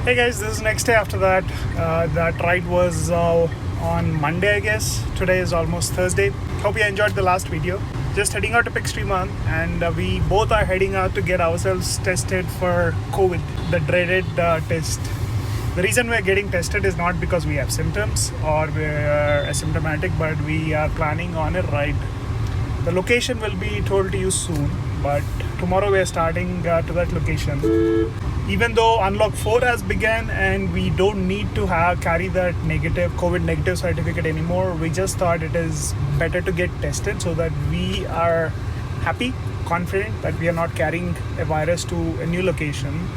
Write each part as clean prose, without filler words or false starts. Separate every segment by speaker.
Speaker 1: Hey guys, this is next day after that. That ride was on Monday, I guess. Today is almost Thursday. Hope you enjoyed the last video. Just heading out to pick Sriman, and we both are heading out to get ourselves tested for COVID, the dreaded test. The reason we're getting tested is not because we have symptoms or we're asymptomatic, but we are planning on a ride. The location will be told to you soon, but tomorrow we're starting to that location. Even though Unlock 4 has begun and we don't need to carry that COVID negative certificate anymore, we just thought it is better to get tested so that we are happy, confident that we are not carrying a virus to a new location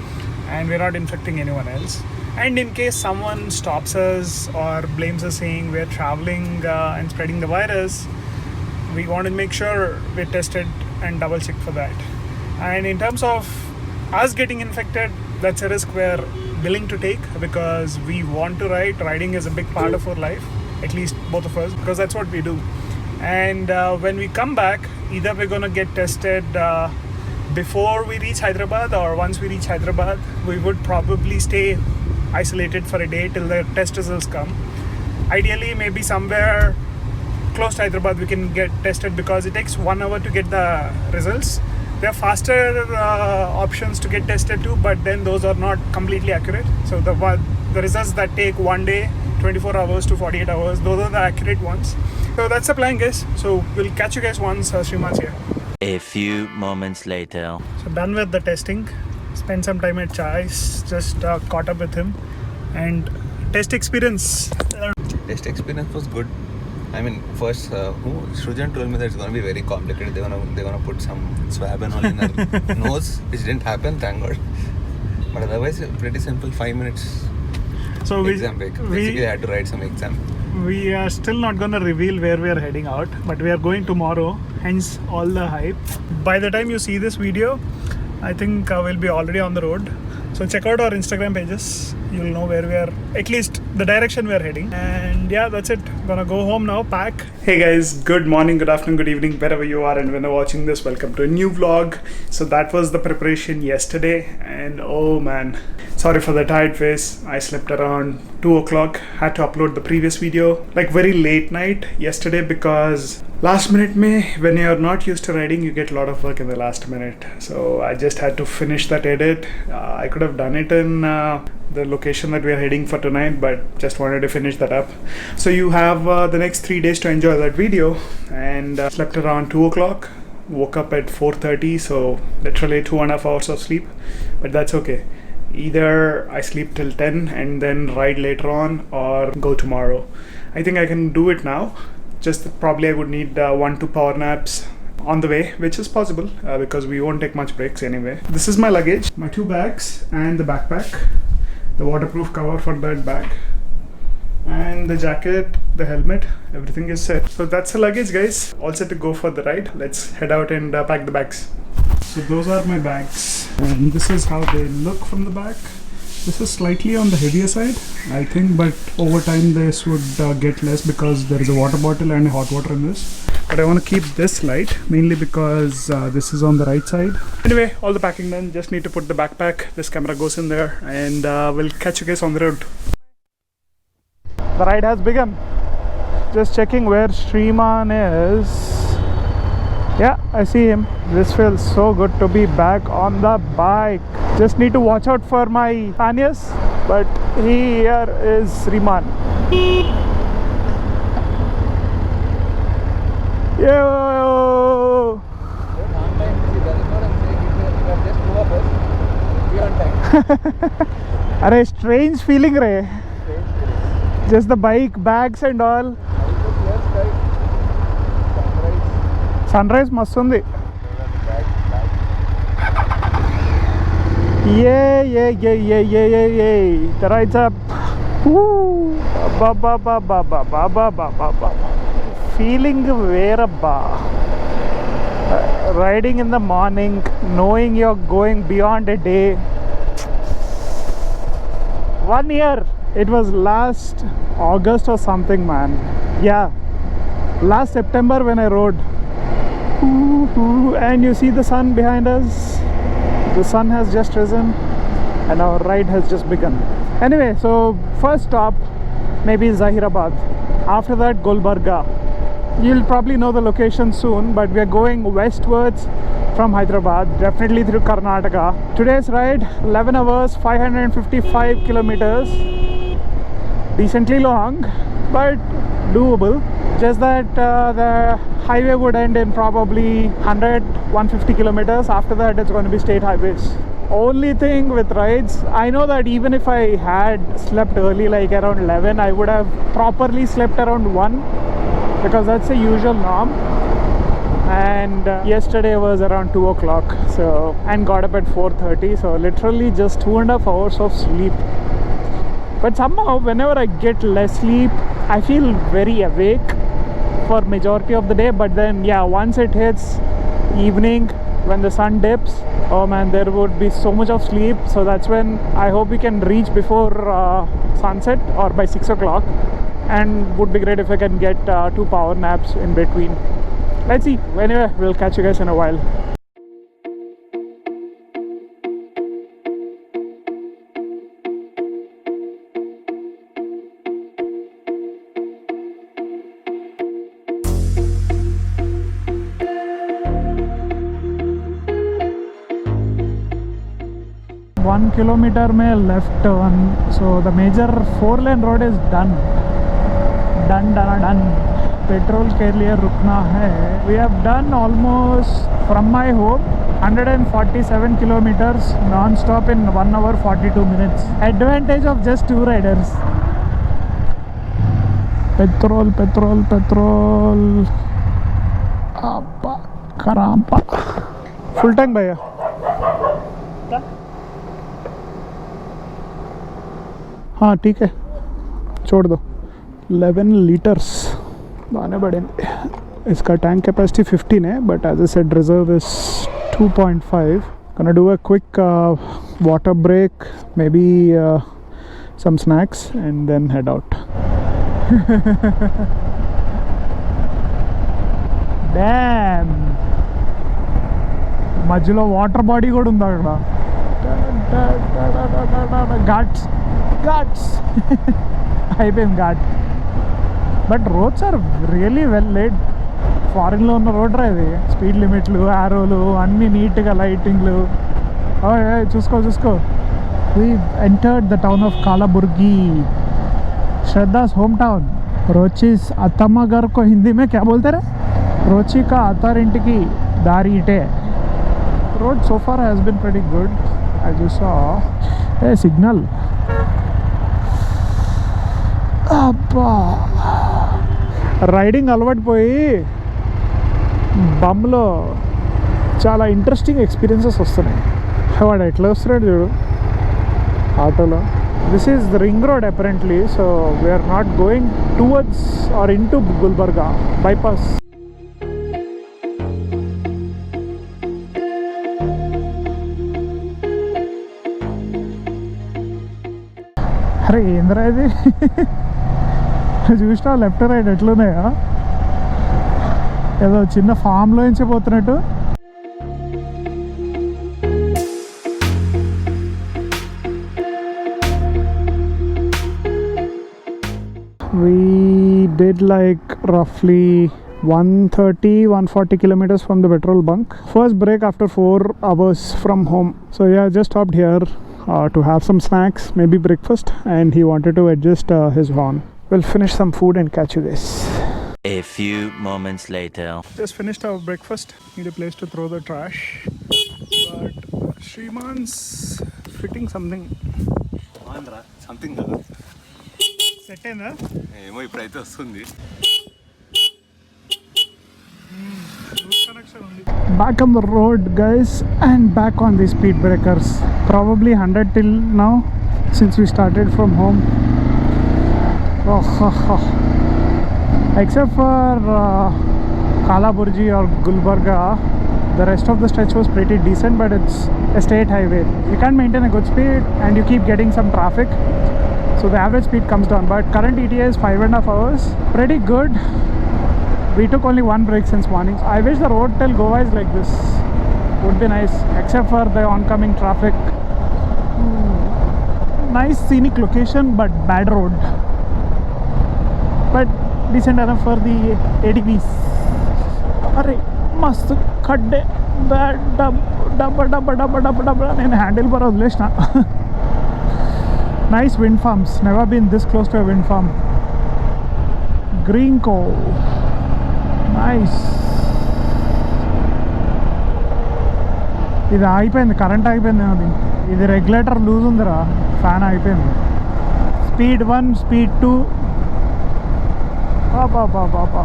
Speaker 1: and we're not infecting anyone else. And in case someone stops us or blames us saying we're traveling and spreading the virus, we want to make sure we're tested and double check for that. And in terms of us getting infected, that's a risk we're willing to take because we want to ride. Riding is a big part of our life, at least both of us, because that's what we do. And when we come back, either we're going to get tested before we reach Hyderabad, or once we reach Hyderabad, we would probably stay isolated for a day till the test results come. Ideally, maybe somewhere close to Hyderabad we can get tested because it takes 1 hour to get the results. There are faster options to get tested too, but then those are not completely accurate. So the results that take 1 day, 24 hours to 48 hours, those are the accurate ones. So that's the plan, guys. So we'll catch you guys once Sriman's here.
Speaker 2: A few moments later.
Speaker 1: So done with the testing. Spent some time at Chai's, just caught up with him. And test experience.
Speaker 3: Test experience was good. I mean, first, Srujan told me that it's going to be very complicated. They're gonna put some swab and all in her nose, which didn't happen, thank God. But otherwise, pretty simple. 5 minutes.
Speaker 1: So
Speaker 3: exam break. Basically, I had to write some exam.
Speaker 1: We are still not going to reveal where we are heading out, but we are going tomorrow. Hence all the hype. By the time you see this video, I think we'll be already on the road. So check out our Instagram pages. You'll know where we are, at least the direction we are heading. And yeah, that's it. Gonna go home now, pack. Hey guys, good morning, good afternoon, good evening, wherever you are and when you're watching this. Welcome to a new vlog. So that was the preparation yesterday, and oh man, sorry for the tired face. I slept around 2 o'clock. Had to upload the previous video like very late night yesterday because last minute when you're not used to riding, you get a lot of work in the last minute. So I just had to finish that edit. I could have done it in the location that we are heading for tonight, but just wanted to finish that up. So you have the next 3 days to enjoy that video. And slept around 2 o'clock, woke up at 4:30, so literally 2.5 hours of sleep, but that's okay. Either I sleep till 10 and then ride later on, or go tomorrow. I think I can do it now. Just probably I would need 1-2 power naps on the way, which is possible because we won't take much breaks anyway. This is my luggage, my 2 bags and the backpack, the waterproof cover for that bag, and the jacket, the helmet, everything is set. So that's the luggage, guys. All set to go for the ride. Let's head out and pack the bags. So those are my bags, and this is how they look from the back. This is slightly on the heavier side, I think, but over time this would get less because there is a water bottle and hot water in this. But I want to keep this light, mainly because this is on the right side. Anyway, all the packing done. Just need to put the backpack. This camera goes in there, and we'll catch you guys on the road. The ride has begun. Just checking where Sriman is. Yeah, I see him. This feels so good to be back on the bike. Just need to watch out for my paniers, but here is Sriman. Yo! Arey, strange feeling, Ray. Just the bike, bags and all. Sunrise must undi. Yeah. The ride's up. Woo! Feeling whereabouts. Riding in the morning, knowing you're going beyond a day. 1 year. It was last August or something, man. Yeah, last September when I rode. And you see the sun behind us. The sun has just risen. and our ride has just begun. Anyway, so first stop maybe Zahirabad. After that, Gulbarga. You'll probably know the location soon, but we are going westwards from Hyderabad, definitely through Karnataka. Today's ride, 11 hours, 555 kilometers. Decently long, but doable. Just that the highway would end in probably 100-150 kilometers. After that, it's going to be state highways. Only thing with rides, I know that even if I had slept early, like around 11, I would have properly slept around 1, because that's the usual norm. And yesterday was around 2 o'clock, so, and got up at 4:30, so literally just 2.5 hours of sleep. But somehow whenever I get less sleep, I feel very awake for majority of the day. But then yeah, once it hits evening, when the sun dips, oh man, there would be so much of sleep. So that's when I hope we can reach before sunset or by 6 o'clock. And would be great if I can get 2 power naps in between. Let's see. Anyway, we'll catch you guys in a while. One kilometer में left turn, so the major 4-lane road is done. Done. Petrol के लिए रुकना है. We have done almost from my home 147 kilometers non-stop in 1 hour 42 minutes. Advantage of just 2 riders. Petrol. Appa karampa. Full tank भैया. हाँ ठीक है, छोड़ दो. 11 लीटर्स आने पड़ेंगे. इसका टैंक कैपेसिटी 15 है, but as I said reserve is 2.5. gonna do a quick water break, maybe some snacks, and then head out. Damn, మధ్యలో వాటర్ బాడీ కూడా ఉంది అక్కడ. ఘాట్స్ అయిపోయింది ghat. But roads are really well laid. ఫారిన్లో ఉన్న రోడ్ రా ఇది. స్పీడ్ లిమిట్లు, ఆరోలు అన్నీ నీట్గా, లైటింగ్లు. చూసుకో. We entered the town of Kalaburgi, Shraddha's hometown. रोची's अतम्मा घर को हिंदी में क्या बोलते रहे? रोची का अतारिंटिकी दारी इटे. Road so far has been pretty good. I just saw a signal. అబ్బా, రైడింగ్ అలవాటు పోయి బమ్లో చాలా ఇంట్రెస్టింగ్ ఎక్స్పీరియన్సెస్ వస్తున్నాయి. వాడు ఎట్లా వస్తున్నాడు చూడు ఆటోలో. This is the ring road apparently, so we are not going towards or into Gulbarga bypass. అరే ఏంద్రా ఇది, చూసినా లెఫ్ట్ రైట్ ఎట్లున్నాయా, ఏదో చిన్న ఫామ్లో నుంచి పోతున్నట్టు. We did like roughly 130-140 kilometers from the petrol bunk. First break after 4 hours from home. So yeah, just stopped here to have some snacks, maybe breakfast, and he wanted to adjust his horn. We'll finish some food and catch you guys.
Speaker 2: A few moments later.
Speaker 1: Just finished our breakfast. Need a place to throw the trash, but Shriman's fitting something.
Speaker 3: Something కదా,
Speaker 1: set అయిందా
Speaker 3: ఏమో ఇప్పుడైతే వస్తుంది.
Speaker 1: Back on the road guys, and back on the speed breakers. Probably 100 till now since we started from home. Except for Kalaburgi or Gulbarga, the rest of the stretch was pretty decent, but it's a state highway. You can't maintain a good speed and you keep getting some traffic, so the average speed comes down. But current ETA is 5.5 hours. Pretty good. We took only 1 break since morning. I wish the road till Goa is like this. Would be nice, except for the oncoming traffic. nice scenic location but bad road, but decent enough for the ATVs. अरे मस्त खड्डे डब्बा నేను handle bar వదిలేసిన. Nice wind farms. Never been this close to a wind farm. Greenco. Nice. ఇది ఆగిపోయింది, current ఆగిపోయింది. అది ఇది రెగ్యులేటర్ లూజ్ ఉందిరా, ఫ్యాన్ ఆగిపోయింది. Speed 1, speed 2. Baba.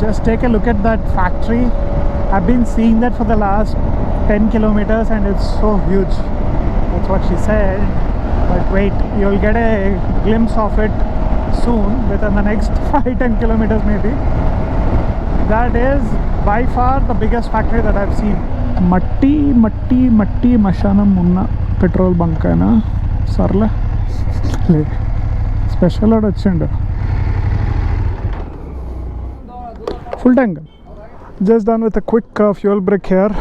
Speaker 1: Just take a look at that factory. I've been seeing that for the last 10 kilometers and it's so huge. That's what she said. But wait, you'll get a glimpse of it soon within the next 5-10 kilometers maybe. That is by far the biggest factory that I've seen. మట్టి మశానం ఉన్న petrol bunk అయినా సర్లే, special వాడు వచ్చిండు. Full tank. Just done with a quick fuel break here.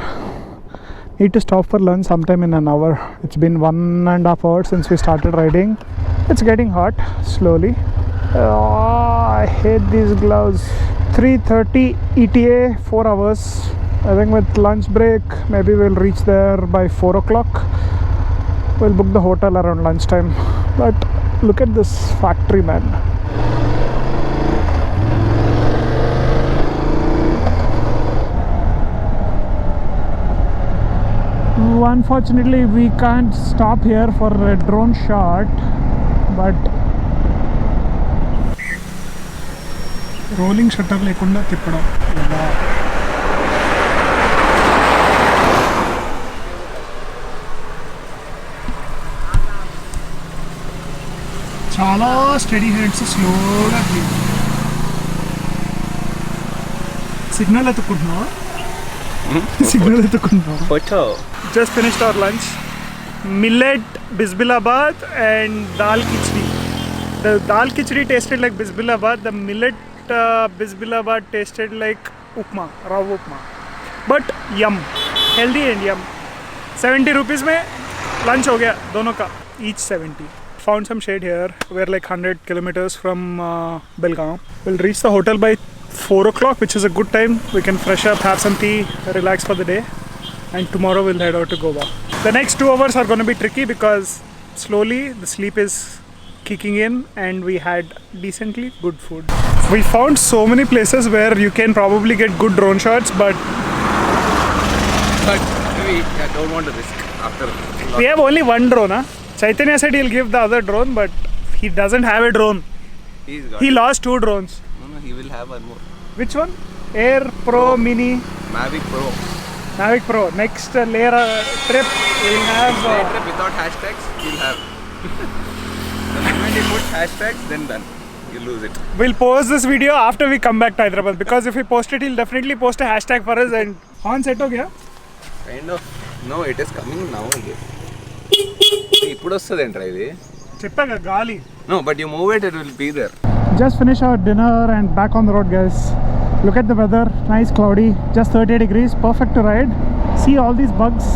Speaker 1: Need to stop for lunch sometime in an hour. It's been 1.5 hours since we started riding. It's getting hot slowly. I hate these gloves. 3:30 ETA, 4 hours. I think with lunch break maybe we'll reach there by 4 o'clock. We'll book the hotel around lunchtime. But look at this factory, man. Unfortunately we can't stop here for a drone shot, but rolling shutter lekunda tippడం ఎలా? చాలా study heads స్లోగా signal ఎత్తుకుంటున్నావా? Signal ఎత్తుకుంటున్నావా? Just finished our lunch. Millet Bismillah and dal khichdi. The dal khichdi tasted like Bismillah. The millet Bismillah tasted like upma, raw upma. But yum, healthy and yum. 70 rupees में lunch हो गया दोनों का, each 70. Found some shade here. We're like 100 kilometers from Belgaum. We'll reach the hotel by 4 o'clock, which is a good time. We can fresh up, have some tea, relax for the day. And tomorrow we'll head out to Goa. The next 2 hours are going to be tricky because slowly the sleep is kicking in and we had decently good food. We found so many places where you can probably get good drone shots, but
Speaker 3: we don't want to risk after.
Speaker 1: We have only one drone. Chaitanya said he'll give the other drone, but he doesn't have a drone. He lost 2 drones.
Speaker 3: No, he will have one more.
Speaker 1: Which one? Air Pro Mini.
Speaker 3: Mavic Pro.
Speaker 1: Next layer trip we'll have.
Speaker 3: Trip without hashtags, you'll have. The moment you put hashtags, then done. You lose it.
Speaker 1: We'll post this video after we come back to Hyderabad, because if we post it, he'll definitely post a hashtag for us. And horn set ho gaya?
Speaker 3: Kind of. No, it is coming now again. ఇప్పుడు వస్తుందంట ఇది.
Speaker 1: చెప్పాగా గాలి.
Speaker 3: No, but you move it will be there.
Speaker 1: Just finish our dinner and back on the road, guys. Look at the weather, nice cloudy, just 30 degrees, perfect to ride. See all these bugs,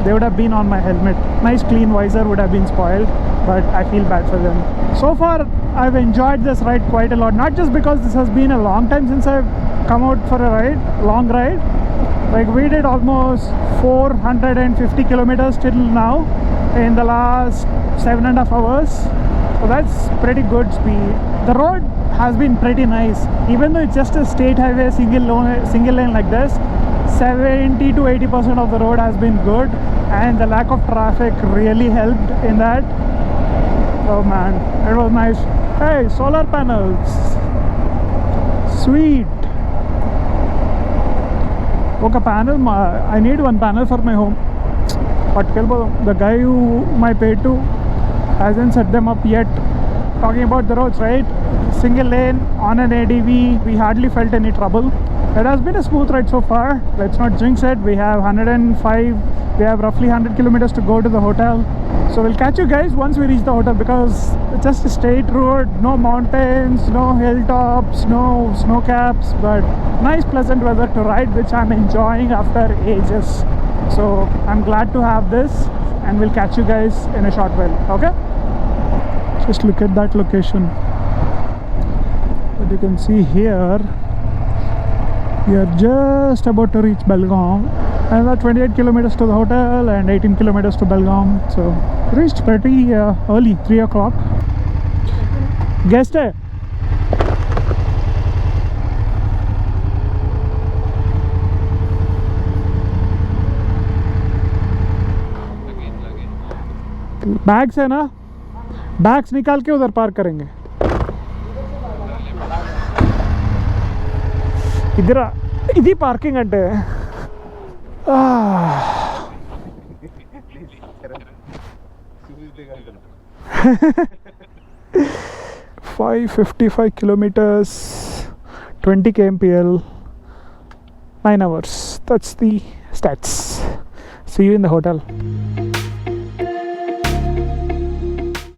Speaker 1: they would have been on my helmet. Nice clean visor would have been spoiled, but I feel bad for them. So far I've enjoyed this ride quite a lot, not just because this has been a long time since I've come out for a ride, long ride. Like we did almost 450 kilometers till now in the last 7.5 hours. So that's pretty good speed. The road has been pretty nice, even though it's just a state highway, single lane like this. 70 to 80% of the road has been good, and the lack of traffic really helped in that. Oh man, it was nice. Hey, solar panels, sweet. Okay, panel. I need one panel for my home. But the guy who I paid to hasn't set them up yet. Talking about the roads, right? Single lane on an ADV, we hardly felt any trouble. It has been a smooth ride so far. Let's not jinx it. We have 105, we have roughly 100 kilometers to go to the hotel. So we'll catch you guys once we reach the hotel, because it's just a straight road, no mountains, no hilltops, no snow caps, but nice pleasant weather to ride, which I'm enjoying after ages. So I'm glad to have this, and we'll catch you guys in a short while. Okay? Just look at that location. But you can see here, we are just about to reach Belgaum. Another 28 kilometers to the hotel and 18 kilometers to Belgaum. So reached pretty early, 3 o'clock. Guest hai? Bags है ना, bags निकाल के उधर park करेंगे. इधर इधी parking అంటే 555 kilometers, 20 kmpl, 9 hours. That's the stats. See you in the hotel.